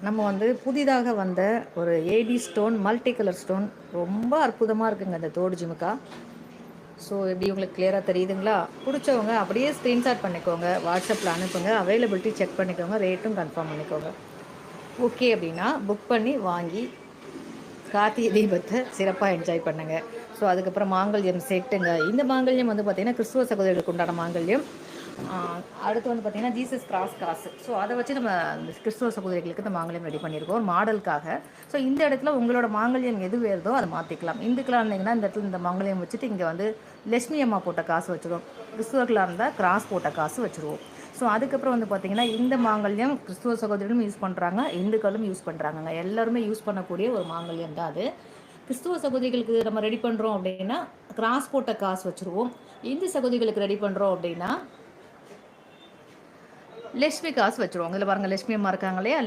நம்ம வந்து புதிதாக வந்த ஒரு AD stone multi colour stone ரொம்ப அற்புதமாக இருக்குங்க இந்த தோடு ஜிமுக்கா. ஸோ எப்படி உங்களுக்கு கிளியராக தெரியுதுங்களா? பிடிச்சவங்க அப்படியே ஸ்க்ரீன்ஷாட் பண்ணிக்கோங்க, வாட்ஸ்அப்பில் அனுப்புங்க, அவைலபிலிட்டி செக் பண்ணிக்கோங்க, ரேட்டும் கன்ஃபார்ம் பண்ணிக்கோங்க. ஓகே அப்படின்னா புக் பண்ணி வாங்கி கார்த்திகை தீபத்தை சிறப்பாக என்ஜாய் பண்ணுங்க. ஸோ அதுக்கப்புறம் மாங்கல்யம் செட்டுங்க. இந்த மாங்கல்யம் வந்து பார்த்திங்கன்னா கிறிஸ்துவ சகோதரர்களுக்கு உண்டான மாங்கல்யம். அடுத்து வந்து பார்த்திங்கன்னா ஜீசஸ் கிராஸ் காசு. ஸோ அதை வச்சு நம்ம கிறிஸ்துவ சகோதரிகளுக்கு இந்த மாங்கல்யம் ரெடி பண்ணியிருக்கோம் ஒரு மாடலுக்காக. ஸோ இந்த இடத்துல உங்களோட மாங்கல்யம் எது வேறுதோ அதை மாற்றிக்கலாம். இந்துக்களாக இருந்தீங்கன்னா இந்த இடத்துல இந்த மாங்கல்யம் வச்சுட்டு இங்கே வந்து லட்சுமி அம்மா போட்ட காசு வச்சுருவோம். கிறிஸ்துவர்களாக இருந்தால் கிராஸ் போட்ட காசு வச்சுருவோம். ஸோ அதுக்கப்புறம் வந்து பார்த்திங்கன்னா இந்த மாங்கல்யம் கிறிஸ்துவ சகோதரிகளும் யூஸ் பண்ணுறாங்க, இந்துக்களும் யூஸ் பண்ணுறாங்க. எல்லாருமே யூஸ் பண்ணக்கூடிய ஒரு மாங்கல்யம் தான் அது. கிறிஸ்துவ சகோதரிகளுக்கு நம்ம ரெடி பண்ணுறோம் அப்படின்னா கிராஸ் போட்ட காசு வச்சுருவோம். இந்து சகோதரிகளுக்கு ரெடி பண்ணுறோம் அப்படின்னா லட்சுமி காசு வச்சுருவோம். இதில் பாருங்கள் லட்சுமி அம்மா இருக்காங்க இல்லையா,